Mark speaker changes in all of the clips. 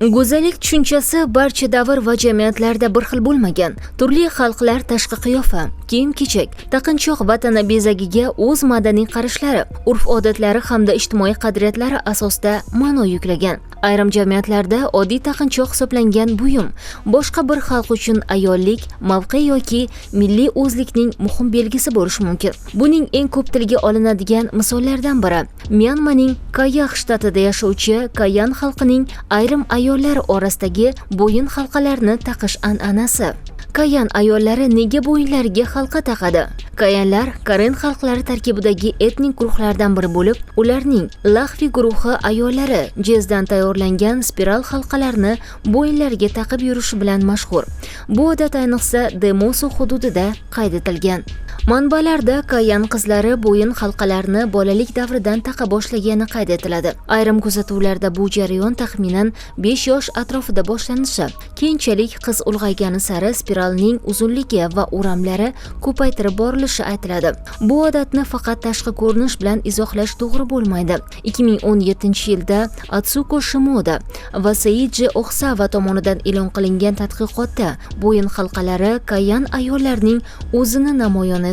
Speaker 1: Go'zallik tushunchasi barcha davr va jamiyatlarda bir xil bo'lmagan. Turli xalqlar tashqi qiyofa, kiyim-kechak, taqinchoq va tana bezagiga o'z madaniy qarashlari, urf-odatlari hamda ijtimoiy qadriyatlari asosida ma'no yuklagan. Ayrim jamiyatlarda oddiy taqinchoq hisoblangan buyum boshqa bir xalq uchun ayollik, mavqe yoki milliy o'zlikning muhim belgisi bo'lishi mumkin. Buning eng ko'p tilga olinadigan misollardan biri Myanmaning Kayax shtatida yashovchi Kayan xalqining ayrim ayollar orasidagi bo'yin halqalarini taqish an'anasi. Kayan ayollari nega bo'yinlariga halqa taqadi? Kayanlar Karen xalqlari tarkibidagi etnik guruhlardan biri bo'lib, ularning Laxvi guruhi ayollari jezdan tayyorlangan spiral halqalarni bo'yinlariga taqib yurishi bilan mashhur. Bu odat ayniqsa Demosu hududida qayd etilgan. Manbalarda Kayan qizlari bo'yin halqalarini bolalik davridan taqa boshlagani qayd etiladi. Ayrim kuzatuvlarda bu jarayon taxminan 5 yosh atrofida boshlanishi, keyinchalik qiz ulg'aygani sari spiralning uzunligi va o'ramlari ko'paytirib borilishi aytiladi. Bu odatni faqat tashqi ko'rinish bilan izohlash to'g'ri bo'lmaydi. 2017-yilda Atsuko Shimoda va Seiji Oxsawa tomonidan e'lon qilingan tadqiqotda bo'yin halqalari Kayan ayollarning o'zini namoyon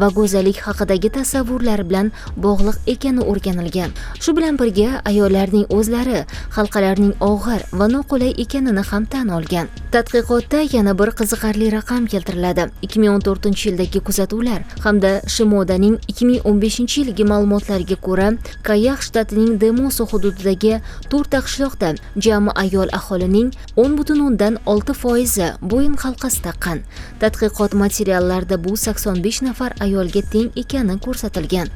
Speaker 1: va go'zallik haqidagi tasavvurlar bilan bog'liq ekani o'rganilgan. Shu bilan birga ayollarning o'zlari halqalarning og'ir va noqulay ekanini ham tan olgan. Tadqiqotda yana bir qiziqarli raqam keltiriladi. 2014-yildagi kuzatuvlar hamda Shimodaning 2015-yilgi ma'lumotlariga ko'ra, Kayax shtatining Demosu hududidagi to'rtta qishloqda jami ayol aholining 10,6% bo'yin halqasi taqqan. Tadqiqot materiallarida bu 85 nafar ayolga teng ekani ko'rsatilgan.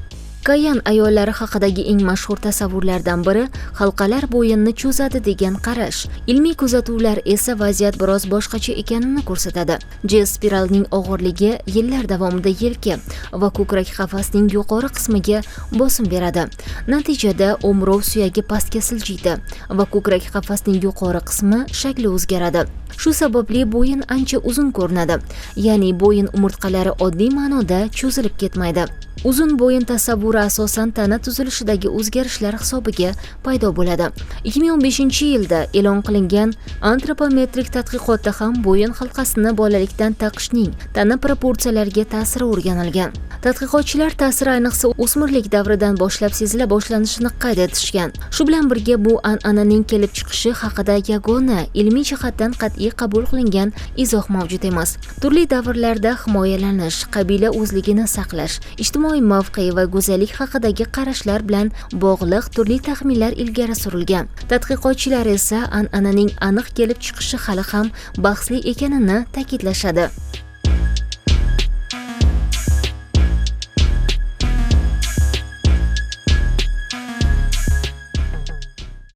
Speaker 1: Kayan ayollari haqidagi eng mashhur tasavvurlardan biri halqalar bo'yinni cho'zadi degan qarash. Ilmiy kuzatuvlar esa vaziyat biroz boshqacha ekanini ko'rsatadi. Jez spiralning og'irligi yillar davomida yelka va ko'krak qafasining yuqori qismiga bosim beradi. Natijada o'mrov suyagi pastga siljiydi va ko'krak qafasining yuqori qismi shakli o'zgaradi. Shu sababli bo'yin ancha uzun ko'rinadi. Ya'ni bo'yin umurtqalari oddiy ma'noda cho'zilib ketmaydi. Uzun bo'yin tasavvuri asosan tana tuzilishidagi o'zgarishlar hisobiga paydo bo'ladi. 2015-yilda e'lon qilingan antropometrik tadqiqotda ham bo'yin halqasini bolalikdan taqishning tana proporsiyalariga ta'siri o'rganilgan. Tadqiqotchilar ta'siri ayniqsa o'smirlik davridan boshlab sezila boshlanishini qayd etishgan. Shu bilan birga bu an'ananing kelib chiqishi haqida yagona ilmiy jihatdan qat'iy qabul qilingan izoh mavjud emas. Turli davrlarda himoyalanish, qabila o'zligini saqlash, ijtimoiy mavqe va go'zallik haqidagi qarashlar bilan bog'liq turli taxminlar ilgari surilgan. Tadqiqotchilar esa an'ananing aniq kelib chiqishi hali ham bahsli ekanini ta'kidlashadi.